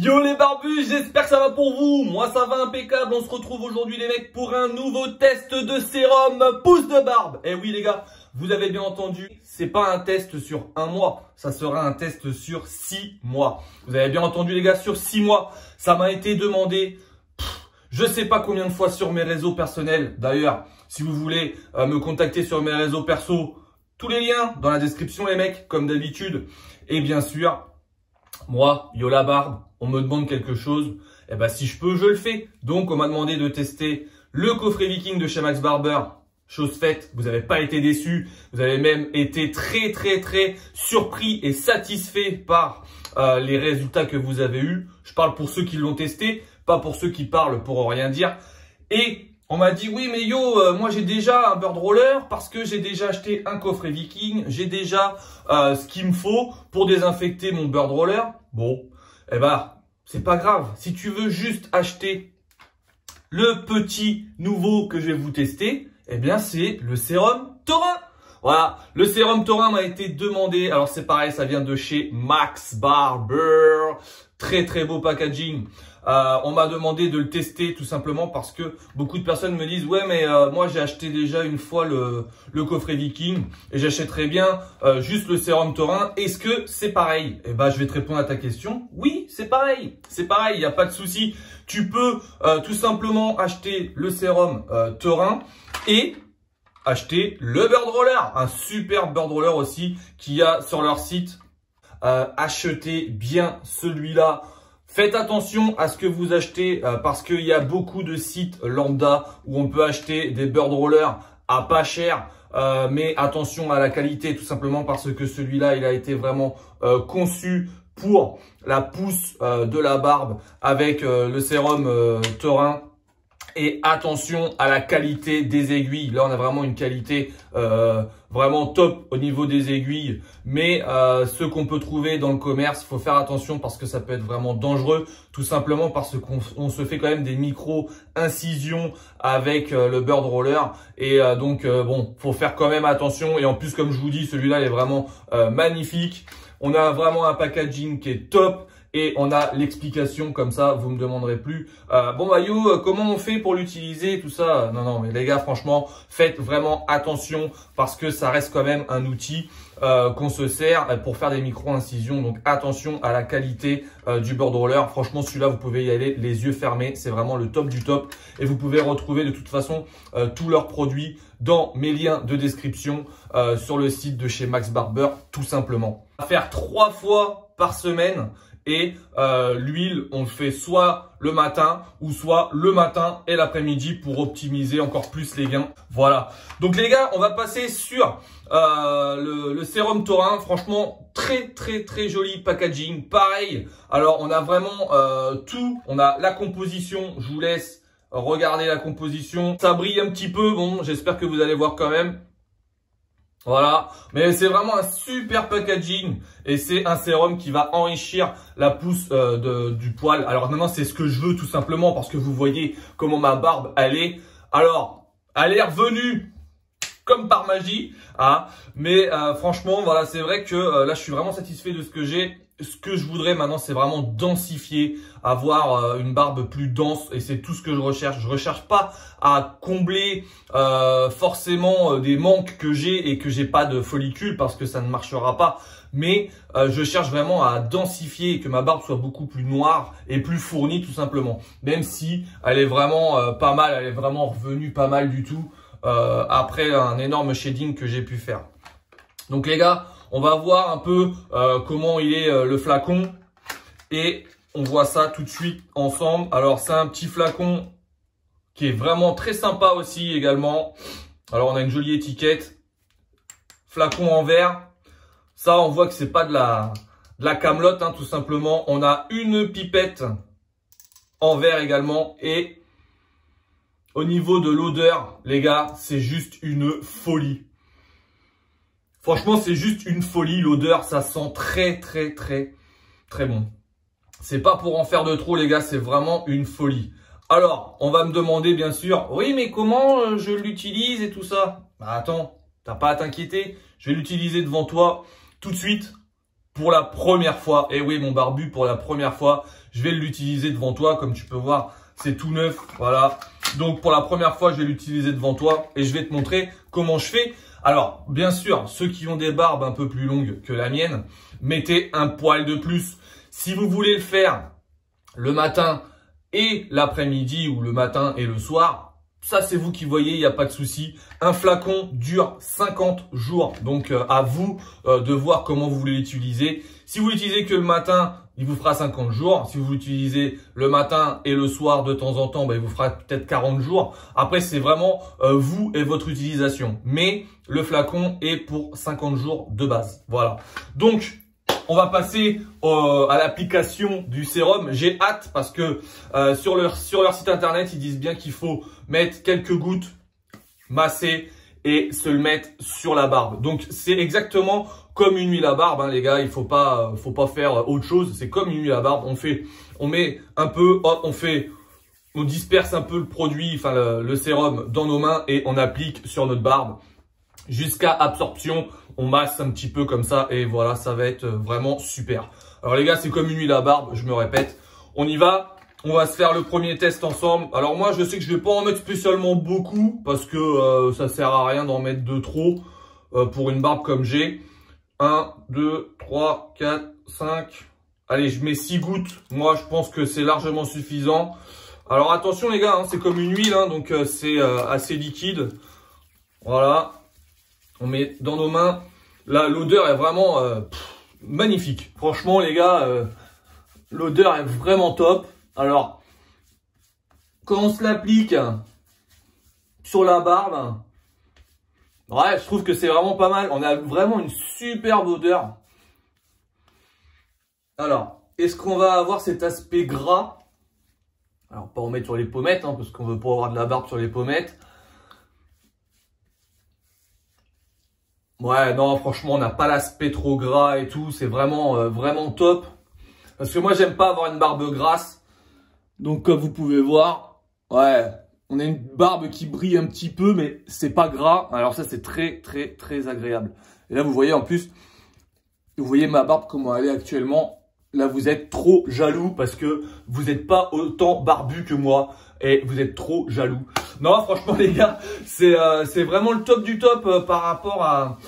Yo les barbus, j'espère que ça va pour vous. Moi ça va impeccable. On se retrouve aujourd'hui les mecs pour un nouveau test de sérum pousse de barbe. Eh oui les gars, vous avez bien entendu, c'est pas un test sur un mois, ça sera un test sur 6 mois. Vous avez bien entendu les gars, sur 6 mois. Ça m'a été demandé, je sais pas combien de fois sur mes réseaux personnels. D'ailleurs, si vous voulez me contacter sur mes réseaux perso, tous les liens dans la description les mecs, comme d'habitude. Et bien sûr, moi, yo la barbe, on me demande quelque chose, et ben si je peux, je le fais. Donc on m'a demandé de tester le coffret Viking de chez Max Barber. Chose faite, vous n'avez pas été déçus, vous avez même été très surpris et satisfait par les résultats que vous avez eus. Je parle pour ceux qui l'ont testé, pas pour ceux qui parlent pour rien dire. Et on m'a dit oui mais yo, moi j'ai déjà un bird roller parce que j'ai déjà acheté un coffret Viking, j'ai déjà ce qu'il me faut pour désinfecter mon bird roller. Bon, eh ben c'est pas grave. Si tu veux juste acheter le petit nouveau que je vais vous tester, eh bien c'est le sérum Taurin. Voilà, le sérum Taurin m'a été demandé. Alors c'est pareil, ça vient de chez Max Barber. Très beau packaging. On m'a demandé de le tester tout simplement parce que beaucoup de personnes me disent ouais mais moi j'ai acheté déjà une fois le coffret Viking et j'achèterais bien juste le sérum Taurin. Est-ce que c'est pareil? Eh ben je vais te répondre à ta question. Oui, c'est pareil. C'est pareil, il n'y a pas de souci. Tu peux tout simplement acheter le sérum Taurin et acheter le bird roller, un super bird roller aussi qu'il y a sur leur site. Achetez bien celui-là. Faites attention à ce que vous achetez parce qu'il y a beaucoup de sites lambda où on peut acheter des bird rollers à pas cher. Mais attention à la qualité tout simplement parce que celui-là, il a été vraiment conçu pour la pousse de la barbe avec le sérum Taurin. Et attention à la qualité des aiguilles. Là, on a vraiment une qualité vraiment top au niveau des aiguilles. Mais ceux qu'on peut trouver dans le commerce, il faut faire attention parce que ça peut être vraiment dangereux. Tout simplement parce qu'on se fait quand même des micro-incisions avec le bird roller. Et donc, bon, faut faire quand même attention. Et en plus, comme je vous dis, celui-là, il est vraiment magnifique. On a vraiment un packaging qui est top. Et on a l'explication comme ça, vous me demanderez plus. Bon bah yo, comment on fait pour l'utiliser, tout ça? Non, mais les gars, franchement, faites vraiment attention parce que ça reste quand même un outil qu'on se sert pour faire des micro-incisions. Donc attention à la qualité du bird roller. Franchement, celui-là, vous pouvez y aller les yeux fermés. C'est vraiment le top du top. Et vous pouvez retrouver de toute façon tous leurs produits dans mes liens de description sur le site de chez Max Barber, tout simplement. À faire 3 fois par semaine. Et l'huile, on le fait soit le matin ou soit le matin et l'après-midi pour optimiser encore plus les gains. Voilà. Donc les gars, on va passer sur le sérum Taurin. Franchement, très joli packaging. Pareil. Alors, on a vraiment tout. On a la composition. Je vous laisse regarder la composition. Ça brille un petit peu. Bon, j'espère que vous allez voir quand même. Voilà, mais c'est vraiment un super packaging et c'est un sérum qui va enrichir la pousse du poil. Alors maintenant, c'est ce que je veux tout simplement parce que vous voyez comment ma barbe elle est. Alors, elle est revenue comme par magie, hein. Mais franchement, voilà, c'est vrai que là, je suis vraiment satisfait de ce que j'ai. Ce que je voudrais maintenant, c'est vraiment densifier, avoir une barbe plus dense et c'est tout ce que je recherche. Je recherche pas à combler forcément des manques que j'ai et que j'ai pas de follicules parce que ça ne marchera pas. Mais je cherche vraiment à densifier et que ma barbe soit beaucoup plus noire et plus fournie tout simplement. Même si elle est vraiment pas mal, elle est vraiment revenue pas mal du tout après un énorme shading que j'ai pu faire. Donc les gars, on va voir un peu comment il est le flacon et on voit ça tout de suite ensemble. Alors c'est un petit flacon qui est vraiment très sympa aussi également. Alors on a une jolie étiquette, flacon en verre. Ça on voit que c'est pas de la camelote hein, tout simplement. On a une pipette en verre également et au niveau de l'odeur les gars c'est juste une folie. Franchement, c'est juste une folie. L'odeur, ça sent très bon. C'est pas pour en faire de trop, les gars. C'est vraiment une folie. Alors, on va me demander, bien sûr, oui, mais comment je l'utilise et tout ça? Bah, attends, t'as pas à t'inquiéter. Je vais l'utiliser devant toi tout de suite pour la première fois. Et oui, mon barbu, pour la première fois, je vais l'utiliser devant toi. Comme tu peux voir, c'est tout neuf. Voilà. Donc, pour la première fois, je vais l'utiliser devant toi et je vais te montrer comment je fais. Alors, bien sûr, ceux qui ont des barbes un peu plus longues que la mienne, mettez un poil de plus. Si vous voulez le faire le matin et l'après-midi ou le matin et le soir, ça c'est vous qui voyez, il n'y a pas de souci. Un flacon dure 50 jours, donc à vous de voir comment vous voulez l'utiliser. Si vous l'utilisez que le matin, il vous fera 50 jours. Si vous l'utilisez le matin et le soir de temps en temps, il vous fera peut-être 40 jours. Après, c'est vraiment vous et votre utilisation. Mais le flacon est pour 50 jours de base. Voilà. Donc, on va passer à l'application du sérum. J'ai hâte parce que sur leur site internet, ils disent bien qu'il faut mettre quelques gouttes, masser et se le mettre sur la barbe. Donc, c'est exactement comme une huile à barbe, hein, les gars. Il faut pas faire autre chose. C'est comme une huile à barbe. On met un peu, hop, on disperse un peu le produit, enfin le sérum dans nos mains et on applique sur notre barbe jusqu'à absorption. On masse un petit peu comme ça et voilà, ça va être vraiment super. Alors les gars, c'est comme une huile à barbe, je me répète. On y va. On va se faire le premier test ensemble. Alors moi, je sais que je vais pas en mettre spécialement beaucoup parce que ça sert à rien d'en mettre de trop pour une barbe comme j'ai. 1, 2, 3, 4, 5. Allez, je mets 6 gouttes. Moi, je pense que c'est largement suffisant. Alors attention les gars, hein, c'est comme une huile, hein, donc c'est assez liquide. Voilà. On met dans nos mains. Là, l'odeur est vraiment magnifique. Franchement les gars, l'odeur est vraiment top. Alors, quand on se l'applique sur la barbe, ouais, je trouve que c'est vraiment pas mal. On a vraiment une superbe odeur. Alors, est-ce qu'on va avoir cet aspect gras? Alors, pas en mettre sur les pommettes, hein, parce qu'on veut pas avoir de la barbe sur les pommettes. Ouais, non, franchement, on n'a pas l'aspect trop gras et tout. C'est vraiment, vraiment top. Parce que moi, j'aime pas avoir une barbe grasse. Donc, comme vous pouvez voir, ouais, on a une barbe qui brille un petit peu, mais c'est pas gras. Alors ça, c'est très, très, très agréable. Et là, vous voyez, en plus, vous voyez ma barbe, comment elle est actuellement. Là, vous êtes trop jaloux parce que vous n'êtes pas autant barbu que moi. Et vous êtes trop jaloux. Non, franchement, les gars, c'est vraiment le top du top par rapport à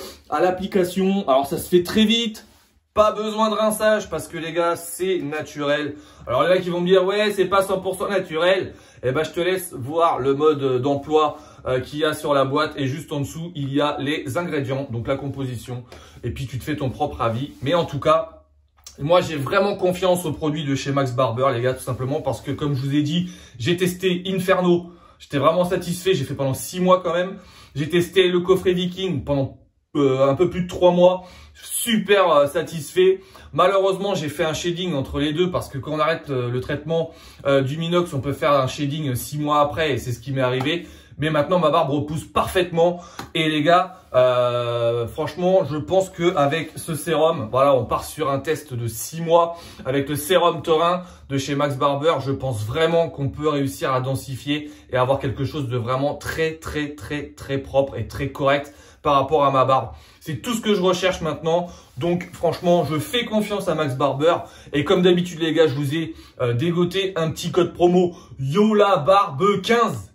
l'application. Alors, ça se fait très vite. Pas besoin de rinçage parce que les gars, c'est naturel. Alors les gars qui vont me dire, ouais, c'est pas 100% naturel. Eh ben, je te laisse voir le mode d'emploi qu'il y a sur la boîte. Et juste en dessous, il y a les ingrédients, donc la composition. Et puis, tu te fais ton propre avis. Mais en tout cas, moi, j'ai vraiment confiance aux produits de chez Max Barber, les gars, tout simplement parce que, comme je vous ai dit, j'ai testé Inferno. J'étais vraiment satisfait. J'ai fait pendant 6 mois quand même. J'ai testé le coffret Viking pendant un peu plus de 3 mois. Super satisfait. Malheureusement, j'ai fait un shading entre les deux parce que quand on arrête le traitement du Minox, on peut faire un shading 6 mois après et c'est ce qui m'est arrivé. Mais maintenant, ma barbe repousse parfaitement. Et les gars, franchement, je pense qu'avec ce sérum, voilà, on part sur un test de 6 mois. Avec le sérum taurin de chez Max Barber, je pense vraiment qu'on peut réussir à densifier et avoir quelque chose de vraiment très, très, très, très propre et très correct par rapport à ma barbe. C'est tout ce que je recherche maintenant. Donc franchement, je fais confiance à Max Barber. Et comme d'habitude les gars, je vous ai dégoté un petit code promo YOLABARBE15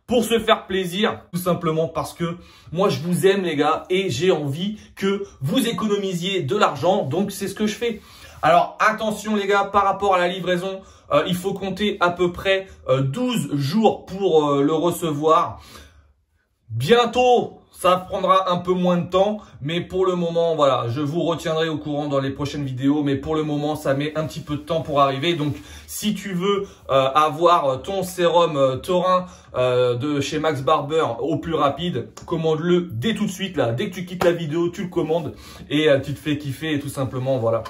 pour se faire plaisir. Tout simplement parce que moi je vous aime les gars et j'ai envie que vous économisiez de l'argent. Donc c'est ce que je fais. Alors attention les gars, par rapport à la livraison, il faut compter à peu près 12 jours pour le recevoir. Bientôt, ça prendra un peu moins de temps, mais pour le moment, voilà, je vous retiendrai au courant dans les prochaines vidéos, mais pour le moment, ça met un petit peu de temps pour arriver. Donc, si tu veux avoir ton sérum taurin de chez Max Barber au plus rapide, commande-le dès tout de suite, là. Dès que tu quittes la vidéo, tu le commandes et tu te fais kiffer et tout simplement, voilà.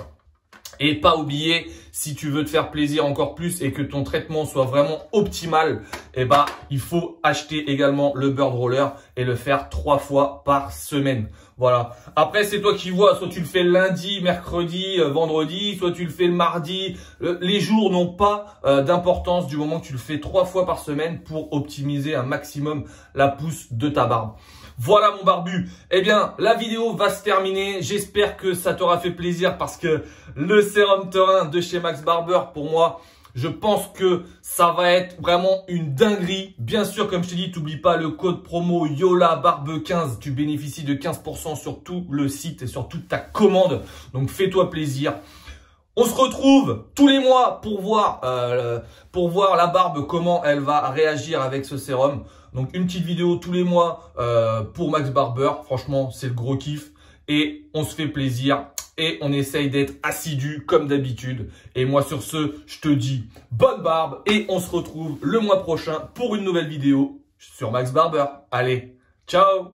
Et pas oublier, si tu veux te faire plaisir encore plus et que ton traitement soit vraiment optimal, eh ben, il faut acheter également le Bird Roller et le faire 3 fois par semaine. Voilà. Après, c'est toi qui vois. Soit tu le fais lundi, mercredi, vendredi, soit tu le fais le mardi. Les jours n'ont pas d'importance du moment que tu le fais 3 fois par semaine pour optimiser un maximum la pousse de ta barbe. Voilà mon barbu. Eh bien, la vidéo va se terminer. J'espère que ça t'aura fait plaisir parce que le sérum taurin de chez chez Max Barber. Pour moi, je pense que ça va être vraiment une dinguerie. Bien sûr, comme je t'ai dit, n'oublie pas le code promo YOLABARBE15. Tu bénéficies de 15% sur tout le site et sur toute ta commande. Donc, fais-toi plaisir. On se retrouve tous les mois pour voir la barbe, comment elle va réagir avec ce sérum. Donc, une petite vidéo tous les mois pour Max Barber. Franchement, c'est le gros kiff. Et on se fait plaisir. Et on essaye d'être assidu comme d'habitude. Et moi, sur ce, je te dis bonne barbe. Et on se retrouve le mois prochain pour une nouvelle vidéo sur Max Barber. Allez, ciao!